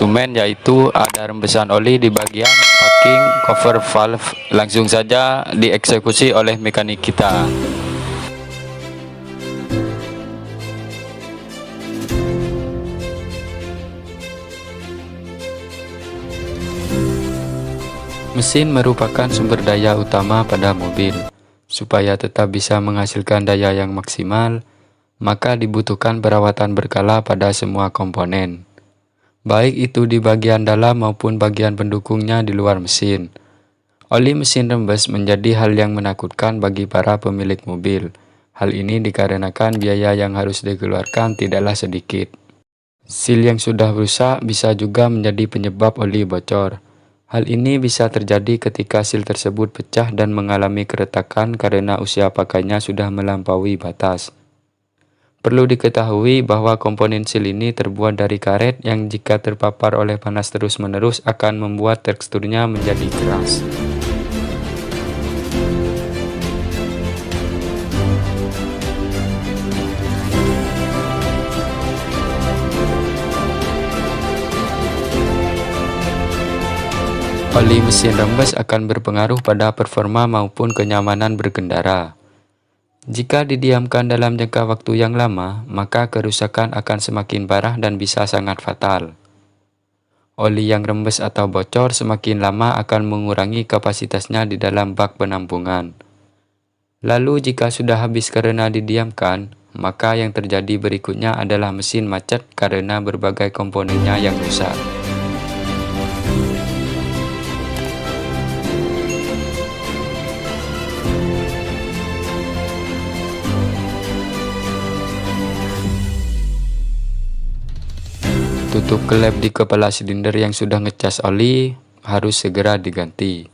Instrumen yaitu ada rembesan oli di bagian packing cover valve. Langsung saja dieksekusi oleh mekanik kita. Mesin merupakan sumber daya utama pada mobil. Supaya tetap bisa menghasilkan daya yang maksimal, maka dibutuhkan perawatan berkala pada semua komponen, baik itu di bagian dalam maupun bagian pendukungnya di luar mesin. Oli mesin rembes menjadi hal yang menakutkan bagi para pemilik mobil. Hal ini dikarenakan biaya yang harus dikeluarkan tidaklah sedikit. Seal yang sudah rusak bisa juga menjadi penyebab oli bocor. Hal ini bisa terjadi ketika seal tersebut pecah dan mengalami keretakan karena usia pakainya sudah melampaui batas. Perlu diketahui bahwa komponen seal ini terbuat dari karet yang jika terpapar oleh panas terus-menerus akan membuat teksturnya menjadi keras. Oli mesin rembes akan berpengaruh pada performa maupun kenyamanan berkendara. Jika didiamkan dalam jangka waktu yang lama, maka kerusakan akan semakin parah dan bisa sangat fatal. Oli yang rembes atau bocor semakin lama akan mengurangi kapasitasnya di dalam bak penampungan. Lalu jika sudah habis karena didiamkan, maka yang terjadi berikutnya adalah mesin macet karena berbagai komponennya yang rusak. Tutup kelep di kepala silinder yang sudah ngecas oli harus segera diganti.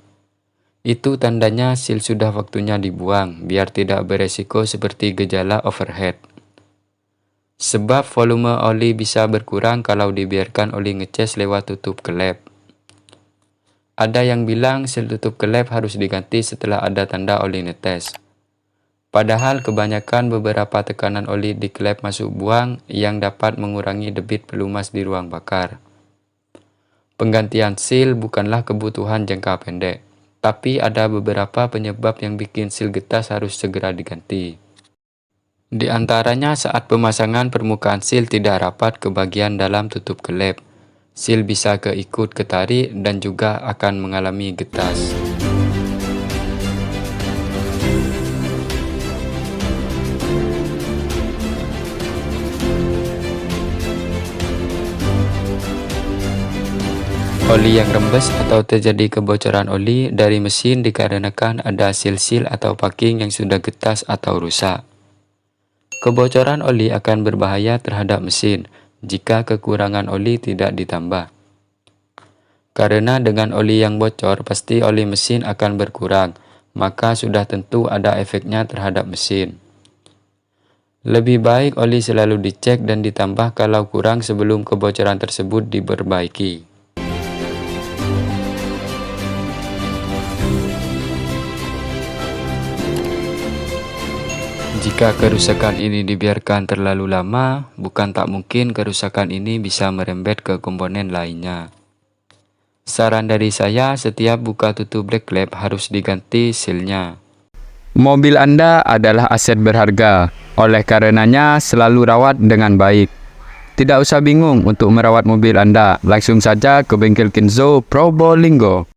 Itu tandanya seal sudah waktunya dibuang, biar tidak beresiko seperti gejala overheat. Sebab volume oli bisa berkurang kalau dibiarkan oli ngecas lewat tutup kelep. Ada yang bilang seal tutup kelep harus diganti setelah ada tanda oli netes. Padahal kebanyakan beberapa tekanan oli di klep masuk buang yang dapat mengurangi debit pelumas di ruang bakar. Penggantian seal bukanlah kebutuhan jangka pendek, tapi ada beberapa penyebab yang bikin seal getas harus segera diganti. Di antaranya saat pemasangan permukaan seal tidak rapat ke bagian dalam tutup kelep. Seal bisa keikut ketarik dan juga akan mengalami getas. Oli yang rembes atau terjadi kebocoran oli dari mesin dikarenakan ada seal-seal atau packing yang sudah getas atau rusak. Kebocoran oli akan berbahaya terhadap mesin jika kekurangan oli tidak ditambah. Karena dengan oli yang bocor pasti oli mesin akan berkurang, maka sudah tentu ada efeknya terhadap mesin. Lebih baik oli selalu dicek dan ditambah kalau kurang sebelum kebocoran tersebut diperbaiki. Jika kerusakan ini dibiarkan terlalu lama, bukan tak mungkin kerusakan ini bisa merembet ke komponen lainnya. Saran dari saya, setiap buka tutup black lab harus diganti sealnya. Mobil Anda adalah aset berharga, oleh karenanya selalu rawat dengan baik. Tidak usah bingung untuk merawat mobil Anda, langsung saja ke bengkel Kenzo Probolinggo.